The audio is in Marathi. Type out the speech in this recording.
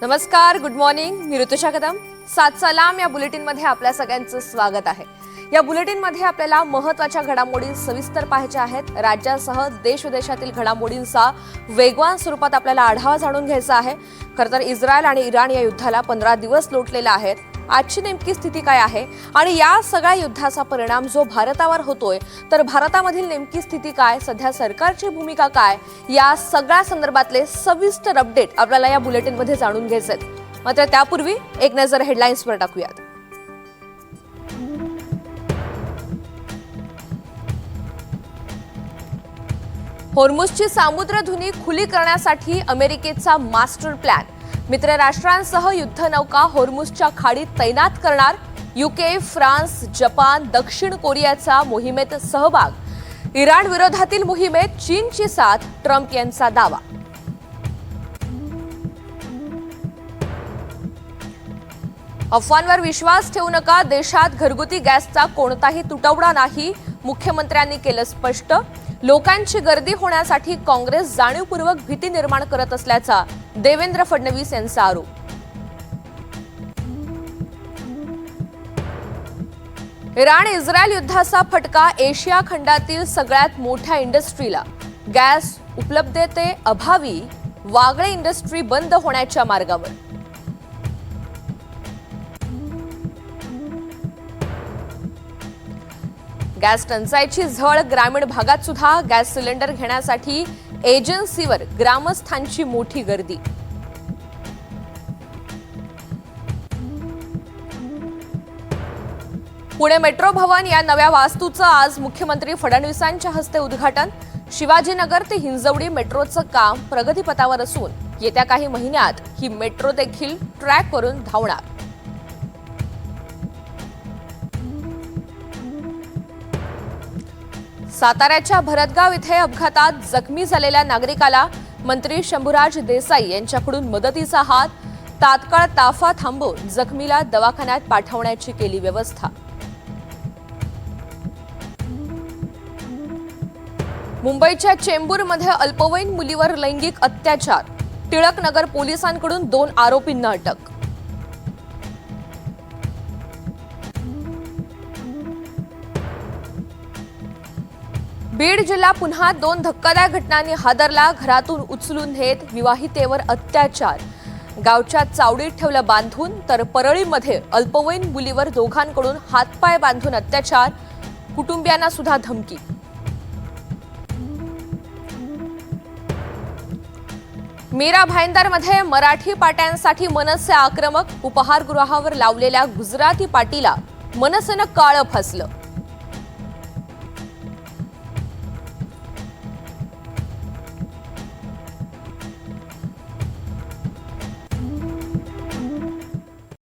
नमस्कार, गुड मॉर्निंग. मी ऋतुषा कदम. सात सलाम या बुलेटिनमध्ये आपल्या सगळ्यांचं स्वागत आहे. या बुलेटिनमध्ये आपल्याला महत्त्वाच्या घडामोडी सविस्तर पाहायच्या आहेत. राज्यासह देश विदेशातील घडामोडींचा वेगवान स्वरूपात आपल्याला आढावा जाणून घ्यायचा आहे. खरं तर इस्रायल आणि इराण या युद्धाला 15 दिवस लोटलेले आहेत. आजची नेमकी स्थिती काय आहे आणि या सगळ्या युद्धाचा परिणाम जो भारतावर होतोय, तर भारतामधील नेमकी स्थिती काय, सध्या सरकारची भूमिका काय, या सगळ्या संदर्भातले सविस्तर अपडेट आपल्याला या बुलेटिनमध्ये जाणून घ्यायचे आहेत. मात्र त्यापूर्वी एक नजर हेडलाईन्सवर टाकूयात. होर्मुझची सामुद्रधुनी खुली करण्यासाठी अमेरिकेचा मास्टर प्लॅन. मित्र राष्ट्रांसह युद्धनौका होर्मुझच्या खाडीत तैनात करणार. युके, फ्रान्स, जपान, दक्षिण कोरियाचा मोहिमेत सहभाग. इराण विरोधातील मोहिमेत चीनची साथ, ट्रम्प यांचा दावा. अफवांवर विश्वास ठेवू नका. देशात घरगुती गॅसचा कोणताही तुटवडा नाही, मुख्यमंत्र्यांनी केलं स्पष्ट. लोकांची गर्दी होण्यासाठी काँग्रेस जाणीवपूर्वक भीती निर्माण करत असल्याचा देवेंद्र फडणवीस यांचा आरोप. इराण इस्रायल युद्धाचा फटका एशिया खंडातील सगळ्यात मोठ्या इंडस्ट्रीला. गॅस उपलब्धते अभावी वागळे इंडस्ट्री बंद होण्याच्या मार्गावर. गॅस टंचाईची झळ ग्रामीण भागात सुद्धा. गॅस सिलेंडर घेण्यासाठी एजन्सीवर ग्रामस्थांची मोठी गर्दी. पुणे मेट्रो भवन या नव्या वास्तूचं आज मुख्यमंत्री फडणवीसांच्या हस्ते उद्घाटन. शिवाजीनगर ते हिंजवडी मेट्रोचं काम प्रगतीपथावर असून येत्या काही महिन्यात ही मेट्रो देखील ट्रॅकवरून धावणार. साताऱ्याच्या भरतगाव इथे अपघातात जखमी झालेल्या नागरिकाला मंत्री शंभूराज देसाई यांच्याकडून मदतीचा हात. तात्काळ ताफा थांबवून जखमीला दवाखान्यात पाठवण्याची केली व्यवस्था. मुंबईच्या चेंबूरमध्ये अल्पवयीन मुलीवर लैंगिक अत्याचार. टिळकनगर पोलिसांकडून 2 आरोपींना अटक. बीड जिल्हा पुन्हा 2 धक्कादायक घटनांनी हादरला. घरातून उचलून नेत विवाहितेवर अत्याचार. गावच्या चावडीत ठेवलं बांधून, तर परळीमध्ये अल्पवयीन मुलीवर दोघांकडून हातपाय बांधून अत्याचार. कुटुंबियांना सुद्धा धमकी. मीरा भाईंदरमध्ये मराठी पाट्यांसाठी मनसे आक्रमक. उपहारगृहावर लावलेल्या गुजराती पाटीला मनसेनं काळं फासलं.